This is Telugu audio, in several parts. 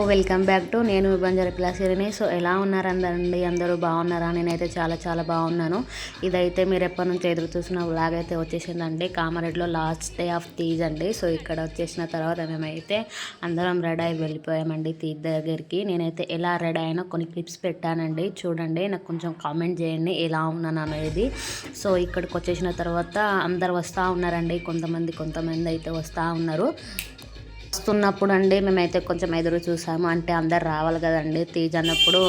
వెల్కమ్ బ్యాక్ టు నేను మీ బంజారా పిలాసిరిని. సో ఎలా ఉన్నారు అందరండి? అందరూ బాగున్నారా? నేనైతే చాలా చాలా బాగున్నాను. ఇదైతే మీరు ఎప్పటి నుంచి ఎదురు చూసిన వ్లాగ్ అయితే వచ్చేసిందండి. కామారెడ్డిలో లాస్ట్ డే ఆఫ్ తీజ్ అండి. సో ఇక్కడ వచ్చేసిన తర్వాత మేమైతే అందరం రెడీ అయి వెళ్ళిపోయామండి తీజ్ దగ్గరికి. నేనైతే ఎలా రెడీ అయినా కొన్ని క్లిప్స్ పెట్టానండి, చూడండి. నాకు కొంచెం కామెంట్ చేయండి ఎలా ఉన్నాను అనేది. సో ఇక్కడికి వచ్చేసిన తర్వాత అందరు వస్తూ ఉన్నారండి. కొంతమంది అయితే వస్తూ ఉన్నారు. వస్తున్నప్పుడు అండి మేమైతే కొంచెం ఎదురు చూసాము. అంటే అందరు రావాలి కదండి తీజ్ అన్నప్పుడు,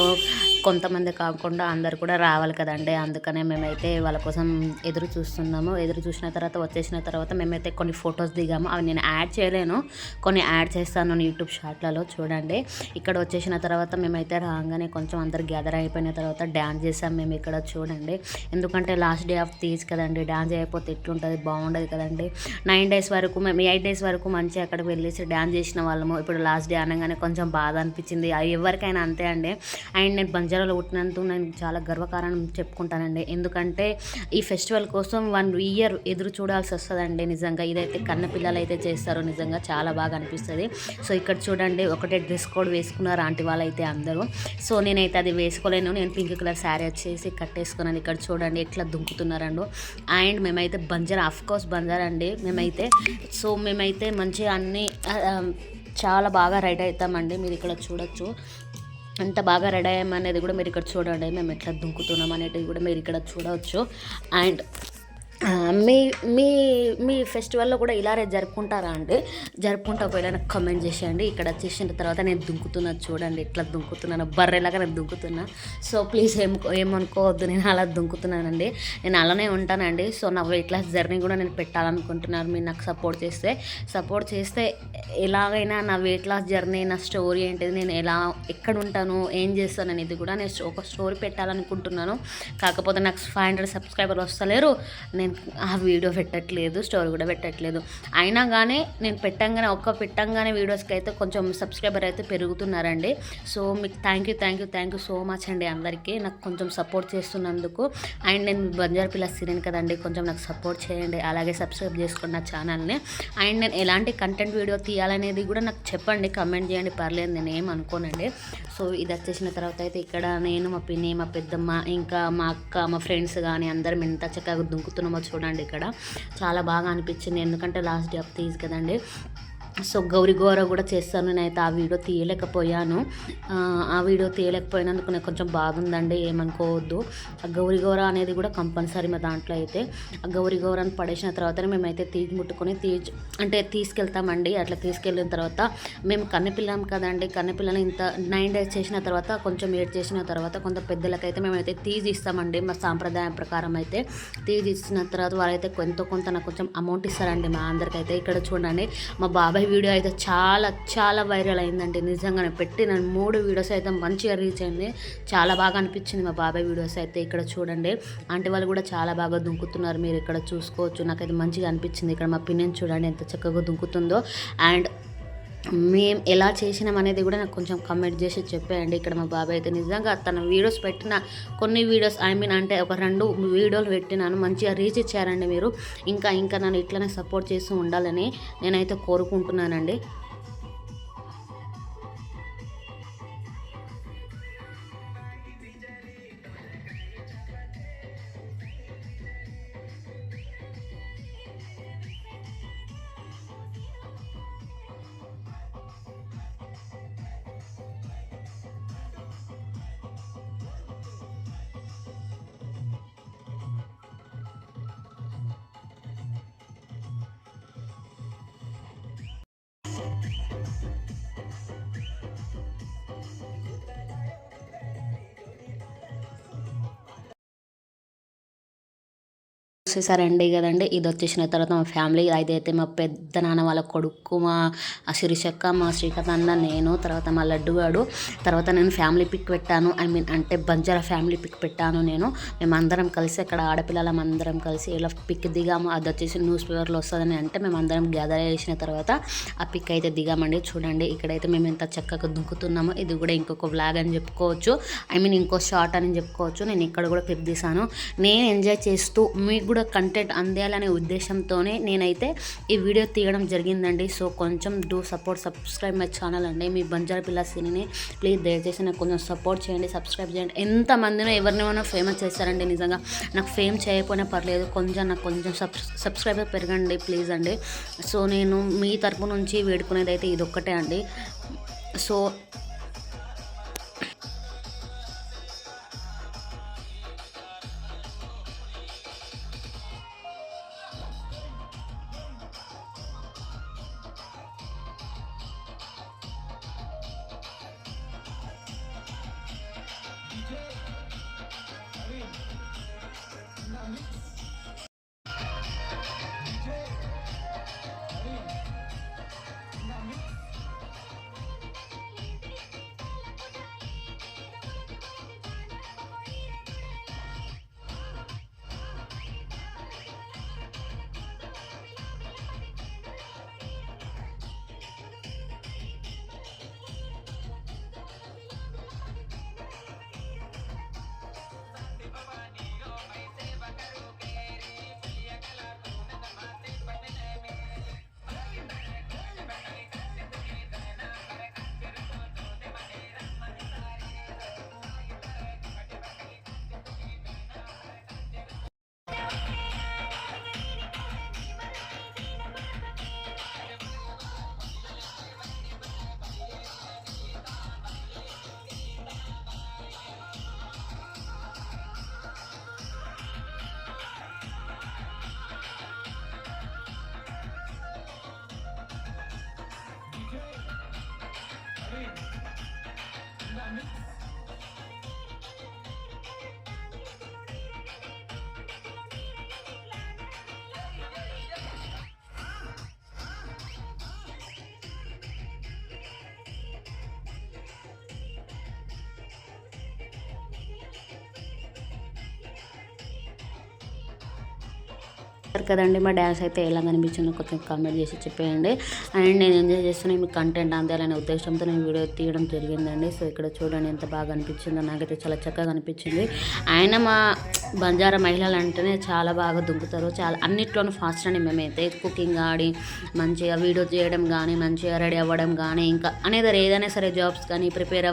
కొంతమంది కాకుండా అందరు కూడా రావాలి కదండి. అందుకనే మేమైతే వాళ్ళ కోసం ఎదురు చూస్తున్నాము. ఎదురు చూసిన తర్వాత వచ్చేసిన తర్వాత మేమైతే కొన్ని ఫొటోస్ దిగాము. అవి నేను యాడ్ చేయలేను, కొన్ని యాడ్ చేస్తాను యూట్యూబ్ షార్ట్లలో, చూడండి. ఇక్కడ వచ్చేసిన తర్వాత మేమైతే రాగానే కొంచెం అందరు గ్యాదర్ అయిపోయిన తర్వాత డ్యాన్స్ చేసాం మేము ఇక్కడ, చూడండి. ఎందుకంటే లాస్ట్ డే ఆఫ్ తీజ్ కదండి, డ్యాన్స్ అయిపోతే ఎట్లుంటుంది, బాగుండదు కదండి. 9 days వరకు మేము 8 days వరకు మంచిగా అక్కడికి వెళ్ళేసి డ్యాన్స్ చేసిన వాళ్ళము. ఇప్పుడు లాస్ట్ డే అనగానే కొంచెం బాధ అనిపించింది. అది ఎవరికైనా అంతే అండి. అండ్ నేను బంజారాలో పుట్టినందుకు నేను చాలా గర్వకారణం చెప్పుకుంటానండి. ఎందుకంటే ఈ ఫెస్టివల్ కోసం 1 year ఎదురు చూడాల్సి వస్తుందండి నిజంగా. ఇదైతే కన్న పిల్లలు అయితే చేస్తారు, నిజంగా చాలా బాగా అనిపిస్తుంది. సో ఇక్కడ చూడండి, ఒకటే డ్రెస్ కోడ్ వేసుకున్నారు ఆంటీ వాళ్ళు అయితే అందరూ. సో నేనైతే అది వేసుకోలేను. నేను పింక్ కలర్ శారీ వచ్చేసి కట్టేసుకున్నాను. ఇక్కడ చూడండి ఎట్లా దుంకుతున్నారండు. అండ్ మేమైతే బంజారా, అఫ్కోర్స్ బంజారా అండి మేమైతే. సో మేమైతే మంచిగా అన్నీ చాలా బాగా రెడీ అవుతామండి. మీరు ఇక్కడ చూడొచ్చు అంత బాగా రెడీ అయ్యామనేది కూడా మీరు ఇక్కడ చూడండి. మేము ఎట్లా దుంకుతున్నాం అనేది కూడా మీరు ఇక్కడ చూడవచ్చు. అండ్ మీ మీ మీ ఫెస్టివల్లో కూడా ఇలానే జరుపుకుంటారా అంటే, జరుపుకుంటా పోయినా నాకు కమెంట్ చేసేయండి. ఇక్కడ వచ్చేసిన తర్వాత నేను దుంకుతున్నాను, చూడండి ఎట్లా దుంకుతున్నాను, బర్రెలాగా నేను దుంకుతున్నా. సో ప్లీజ్ ఏమనుకోవద్దు, నేను అలా దుంకుతున్నానండి. నేను అలానే ఉంటానండి. సో నా వెయిట్ లాస్ జర్నీ కూడా నేను పెట్టాలనుకుంటున్నాను. మీరు నాకు సపోర్ట్ చేస్తే ఎలాగైనా నా వెయిట్ లాస్ జర్నీ, నా స్టోరీ ఏంటిది, నేను ఎక్కడ ఉంటాను, ఏం చేస్తాను అనేది కూడా నేను ఒక స్టోరీ పెట్టాలనుకుంటున్నాను. కాకపోతే నాకు 500 సబ్స్క్రైబర్ వస్తలేరు. నేను ఆ వీడియో పెట్టట్లేదు, స్టోరీ కూడా పెట్టట్లేదు. అయినా కానీ నేను పెట్టంగానే వీడియోస్కి అయితే కొంచెం సబ్స్క్రైబర్ అయితే పెరుగుతున్నారండి. సో మీకు థ్యాంక్ యూ సో మచ్ అండి అందరికీ నాకు కొంచెం సపోర్ట్ చేస్తున్నందుకు. అండ్ నేను బంజారా పిలాసిరిని కదండి, కొంచెం నాకు సపోర్ట్ చేయండి. అలాగే సబ్స్క్రైబ్ చేసుకోండి నా ఛానల్ని. అండ్ నేను ఎలాంటి కంటెంట్ వీడియో తీయాలనేది కూడా నాకు చెప్పండి, కమెంట్ చేయండి, పర్లేదు, నేను ఏమనుకోనండి. సో ఇది వచ్చేసిన తర్వాత అయితే ఇక్కడ నేను, మా పిన్ని, మా పెద్దమ్మ, ఇంకా మా అక్క, మా ఫ్రెండ్స్ కానీ అందరం ఎంత చక్కగా దుంకుతున్నామో చూడండి. ఇక్కడ చాలా బాగా అనిపించింది, ఎందుకంటే లాస్ట్ డే ఆఫ్ తీజ్ కదండి. సో గౌరీ కూడా చేస్తాను. నేనైతే ఆ వీడియో తీయలేకపోయాను. ఆ వీడియో తీయలేకపోయినందుకు నాకు కొంచెం బాధ ఉందండి, ఏమనుకోవద్దు. ఆ గౌరీ అనేది కూడా కంపల్సరీ మా దాంట్లో అయితే. ఆ గౌరీని పడేసిన తర్వాతనే మేమైతే తీజ్ ముట్టుకొని అంటే తీసుకెళ్తామండి. అట్లా తీసుకెళ్ళిన తర్వాత మేము కన్నెపిల్లం కదండి, కన్నెపిల్లని ఇంత 9 days చేసిన తర్వాత, కొంచెం ఏడ్ చేసిన తర్వాత కొంత పెద్దలకైతే మేమైతే తీజ్ ఇస్తామండి. మా సాంప్రదాయం ప్రకారం అయితే తీజ్ ఇచ్చిన తర్వాత వాళ్ళైతే కొంత నాకు కొంచెం అమౌంట్ ఇస్తారండి మా అందరికైతే. ఇక్కడ చూడండి మా బాబాయ్ వీడియో అయితే చాలా చాలా వైరల్ అయిందండి. నిజంగానే పెట్టిన 3 వీడియోస్ అయితే మంచిగా రీచ్ అయింది. చాలా బాగా అనిపించింది మా బాబాయ్ వీడియోస్ అయితే. ఇక్కడ చూడండి ఆంటీ వాళ్ళు కూడా చాలా బాగా దుంకుతున్నారు, మీరు ఇక్కడ చూసుకోవచ్చు. నాకైతే మంచిగా అనిపించింది. ఇక్కడ మా పిన్ని చూడండి ఎంత చక్కగా దుంకుతుందో. అండ్ మేము ఎలా చేసినాం అనేది కూడా నాకు కొంచెం కమెంట్ చేసి చెప్పేయండి. ఇక్కడ మా బాబాయ్ అయితే నిజంగా తన వీడియోస్ పెట్టిన కొన్ని వీడియోస్ అంటే ఒక 2 వీడియోలు పెట్టినాను, మంచిగా రీచ్ ఇచ్చారండి మీరు. ఇంకా నన్ను ఇట్లనే సపోర్ట్ చేస్తూ ఉండాలని నేనైతే కోరుకుంటున్నానండి. చూసేసారండి కదండి. ఇది వచ్చేసిన తర్వాత మా ఫ్యామిలీ, అదైతే మా పెద్ద నాన్న వాళ్ళ కొడుకు, మా శిరీషక్క, మా శ్రీకాంత్ అన్న, నేను, తర్వాత మా లడ్డుగాడు, తర్వాత నేను ఫ్యామిలీ పిక్ పెట్టాను. అంటే బంజారా ఫ్యామిలీ పిక్ పెట్టాను నేను. మేమందరం కలిసి అక్కడ ఆడపిల్లలం అందరం కలిసి ఇలా పిక్ దిగాము. అది వచ్చేసి న్యూస్ పేపర్లో వస్తుందని అంటే మేమందరం గ్యాదర్ చేసిన తర్వాత ఆ పిక్ అయితే దిగామండి. చూడండి ఇక్కడైతే మేము ఎంత చక్కగా దుంకుతున్నామో. ఇది కూడా ఇంకొక వ్లాగ్ అని చెప్పుకోవచ్చు, ఇంకో షార్ట్ అని చెప్పుకోవచ్చు. నేను ఇక్కడ కూడా పిక్ తీసాను. నేను ఎంజాయ్ చేస్తూ మీకు కూడా కంటెంట్ అందేయాలనే ఉద్దేశంతోనే నేనైతే ఈ వీడియో తీయడం జరిగిందండి. సో కొంచెం సబ్స్క్రైబ్ మై ఛానల్ అండి. మీ బంజారా పిల్ల సినీని ప్లీజ్ దయచేసి నాకు కొంచెం సపోర్ట్ చేయండి, సబ్స్క్రైబ్ చేయండి. ఎంతమందినో ఎవరినైనా ఫేమస్ చేస్తారండి. నిజంగా నాకు ఫేమ్ చేయకపోయినా పర్లేదు, నాకు కొంచెం సబ్స్క్రైబర్ పెరగండి ప్లీజ్ అండి. సో నేను మీ తరపు నుంచి వేడుకునేది అయితే ఇదొక్కటే అండి. సో కదండి, మా డ్యాన్స్ అయితే ఎలా కనిపించిందో కొంచెం కామెంట్ చేసి చెప్పేయండి. అండ్ నేను ఎంజాయ్ చేస్తున్నా మీకు కంటెంట్ అందాలనే ఉద్దేశంతో నేను వీడియో తీయడం జరిగిందండి. సో ఇక్కడ చూడండి ఎంత బాగా అనిపించిందో, నాకైతే చాలా చక్కగా అనిపించింది. ఆయన మా బంజారా మహిళలు అంటేనే చాలా బాగా దుంకుతారు, చాలా అన్నిట్లోనూ ఫాస్ట్ అండి. మేమైతే కుకింగ్ ఆడి మంచిగా వీడియో చేయడం కానీ, మంచిగా రెడీ అవ్వడం కానీ, ఇంకా అనేది ఏదైనా సరే జాబ్స్ కానీ ప్రిపేర్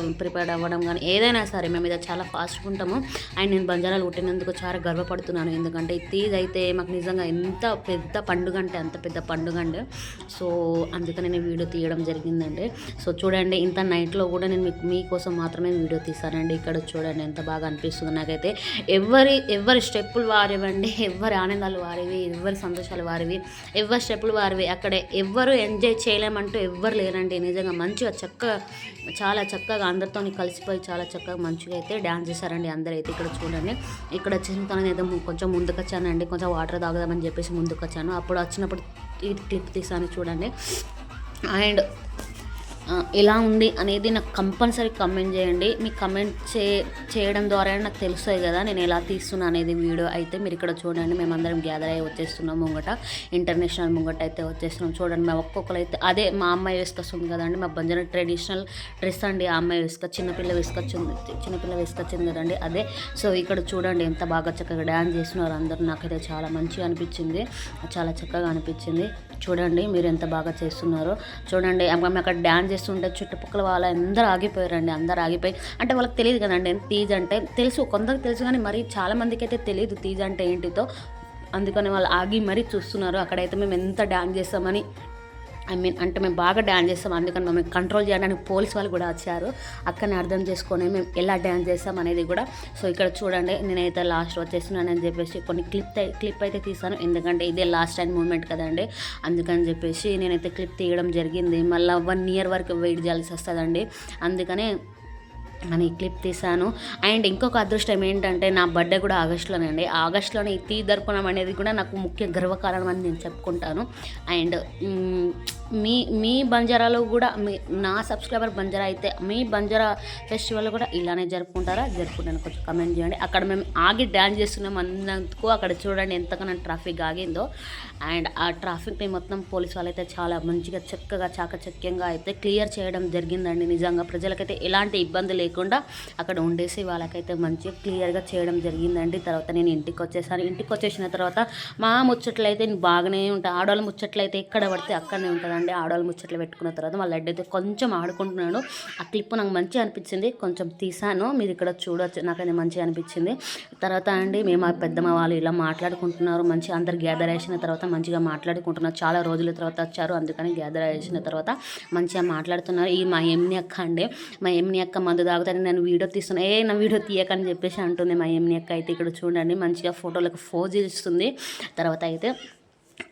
అవ్వడం కానీ ఏదైనా సరే మేము ఇది చాలా ఫాస్ట్గా ఉంటాము. అండ్ నేను బంజారాలు పుట్టినందుకు చాలా గర్వపడుతున్నాను. ఎందుకంటే ఈ తీజ్ అయితే మాకు నిజంగా ఎంత పెద్ద పండుగ అంటే అంత పెద్ద పండుగ అండి. సో అందుకని నేను వీడియో తీయడం జరిగిందండి. సో చూడండి ఇంత నైట్లో కూడా నేను మీకోసం మాత్రమే వీడియో తీసానండి. ఇక్కడ చూడండి ఎంత బాగా అనిపిస్తుంది నాకైతే. ఎవరి స్టెప్పులు వారివండి, ఎవరి ఆనందాలు వారివి, ఎవరి సంతోషాలు వారివి, ఎవరి స్టెప్పులు వారివి. అక్కడ ఎవరు ఎంజాయ్ చేయలేమంటూ ఎవ్వరు లేరండి. నిజంగా మంచిగా చాలా చక్కగా అందరితో కలిసిపోయి చాలా చక్కగా మంచిగా అయితే డ్యాన్స్ చేశారండి అందరైతే. ఇక్కడ చూడండి ఇక్కడ చిన్నతనం అయితే కొంచెం ముందుకు వచ్చానండి, కొంచెం వాటర్ తాగుదామని చెప్పేసి ముందుకు వచ్చాను. అప్పుడు వచ్చినప్పుడు ఈ క్లిప్ తీసాను చూడండి. అండ్ ఎలా ఉంది అనేది నాకు కంపల్సరీ కమెంట్ చేయండి. మీకు కమెంట్ చేయడం ద్వారా నాకు తెలుస్తుంది కదా నేను ఎలా తీస్తున్నా అనేది వీడియో. అయితే మీరు ఇక్కడ చూడండి మేమందరం గ్యాదర్ అయ్యి వచ్చేస్తున్నాం ముంగట, ఇంటర్నేషనల్ ముంగట అయితే వచ్చేస్తున్నాం. చూడండి మేము ఒక్కొక్కరు అయితే అదే మా అమ్మాయి వేసుకొస్తుంది కదండి, మా బంజారా ట్రెడిషనల్ డ్రెస్ అండి. ఆ అమ్మాయి చిన్నపిల్ల వేసుకొచ్చింది కదండి అదే. సో ఇక్కడ చూడండి ఎంత బాగా చక్కగా డ్యాన్స్ చేస్తున్నారు అందరూ. నాకైతే చాలా మంచిగా అనిపించింది, చాలా చక్కగా అనిపించింది. చూడండి మీరు ఎంత బాగా చేస్తున్నారో చూడండి. మేము అక్కడ డ్యాన్స్ చేస్తుంటే చుట్టుపక్కల వాళ్ళు అందరూ ఆగిపోయారండి. అందరూ ఆగిపోయి అంటే వాళ్ళకి తెలియదు కదండి తీజ్ అంటే. కొందరికి తెలుసు కానీ మరి చాలామందికి అయితే తెలియదు తీజ్ అంటే ఏంటితో. అందుకని వాళ్ళు ఆగి మరీ చూస్తున్నారు. అక్కడైతే మేము ఎంత డ్యాన్స్ చేస్తామని అంటే మేము బాగా డ్యాన్స్ చేస్తాం. అందుకని మేము కంట్రోల్ చేయడానికి పోలీస్ వాళ్ళు కూడా వచ్చారు. అక్కడనే అర్థం చేసుకొని మేము ఎలా డ్యాన్స్ చేస్తాం అనేది కూడా. సో ఇక్కడ చూడండి నేనైతే లాస్ట్ వచ్చేస్తున్నానని చెప్పేసి కొన్ని క్లిప్ అయితే తీసాను. ఎందుకంటే ఇదే లాస్ట్ టైం మూమెంట్ కదండి, అందుకని చెప్పేసి నేనైతే క్లిప్ తీయడం జరిగింది. మళ్ళీ 1 year వరకు వెయిట్ చేయాల్సి వస్తుందండి. అందుకనే అని క్లిప్ తీసాను. అండ్ ఇంకొక అదృష్టం ఏంటంటే నా బర్త్డే కూడా ఆగస్టులోనే అండి. ఆగస్టులోనే ఈ తీ దర్పణం అనేది కూడా నాకు ముఖ్య గర్వకారణం అని నేను చెప్పుకుంటాను. అండ్ మీ బంజారాలో కూడా నా సబ్స్క్రైబర్ బంజారా అయితే మీ బంజారా ఫెస్టివల్ కూడా ఇలానే జరుపుకుంటాను కొంచెం కమెంట్ చేయండి. అక్కడ మేము ఆగి డ్యాన్స్ చేస్తున్నాం అన్నందుకు అక్కడ చూడండి ఎంతగానో ట్రాఫిక్ ఆగిందో. అండ్ ఆ ట్రాఫిక్ని మొత్తం పోలీసు వాళ్ళు అయితే చాలా మంచిగా చక్కగా చాకచక్యంగా అయితే క్లియర్ చేయడం జరిగిందండి. నిజంగా ప్రజలకైతే ఎలాంటి ఇబ్బంది లేకుండా చేయకుండా అక్కడ ఉండేసి వాళ్ళకైతే మంచిగా క్లియర్గా చేయడం జరిగిందండి. తర్వాత నేను ఇంటికి వచ్చేసాను. ఇంటికి వచ్చేసిన తర్వాత మా ముచ్చట్లు అయితే బాగానే ఉంటాయి. ఆడవాళ్ళ ముచ్చట్లు అయితే ఎక్కడ పడితే అక్కడనే ఉంటుందండి. ఆడవాళ్ళ ముచ్చట్లు పెట్టుకున్న తర్వాత వాళ్ళ లడ్డు అయితే కొంచెం ఆడుకుంటున్నాడు. ఆ క్లిప్ నాకు మంచిగా అనిపించింది, కొంచెం తీసాను, మీరు ఇక్కడ చూడొచ్చు. నాకైతే మంచిగా అనిపించింది. తర్వాత అండి మేము ఆ పెద్దమ్మ వాళ్ళు ఇలా మాట్లాడుకుంటున్నారు. మంచిగా అందరు గ్యాదర్ చేసిన తర్వాత మంచిగా మాట్లాడుకుంటున్నారు. చాలా రోజుల తర్వాత వచ్చారు, అందుకని గ్యాదర్ చేసిన తర్వాత మంచిగా మాట్లాడుతున్నారు. ఈ మా ఎమ్ని అక్క అండి, మా ఎమ్ని అక్క మందు తాగుతాను నేను వీడియో తీస్తున్నా, నా వీడియో తీయకని చెప్పేసి అంటుంది. మా ఎమ్ని అక్క అయితే ఇక్కడ చూడండి మంచిగా ఫోటోలకు ఫోజ్ ఇస్తుంది. తర్వాత అయితే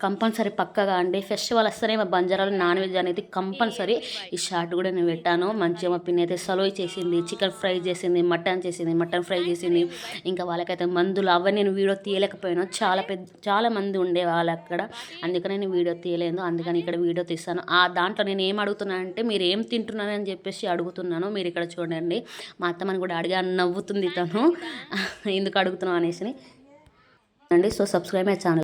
కంపల్సరీ పక్కగా అండి ఫెస్టివల్ వస్తేనే మా బంజారాలో నాన్ వెజ్ అనేది కంపల్సరీ. ఈ షార్ట్ కూడా నేను పెట్టాను. మంచిగా మా పిన్ని అయితే సలోయ్ చేసింది, చికెన్ ఫ్రై చేసింది, మటన్ ఫ్రై చేసింది. ఇంకా వాళ్ళకైతే మందులు అవన్నీ నేను వీడియో తీయలేకపోయాను, చాలా మంది ఉండే వాళ్ళు అక్కడ, అందుకని నేను వీడియో తీయలేదు. అందుకని ఇక్కడ వీడియో తీస్తాను. ఆ దాంట్లో నేను ఏం అడుగుతున్నాను అంటే మీరు ఏం తింటున్నారని చెప్పేసి అడుగుతున్నాను. మీరు ఇక్కడ చూడండి, మా అత్తమ్మని కూడా అడిగా, నవ్వుతుంది తను ఎందుకు అడుగుతున్నావు అనేసి అండి. So subscribe my channel.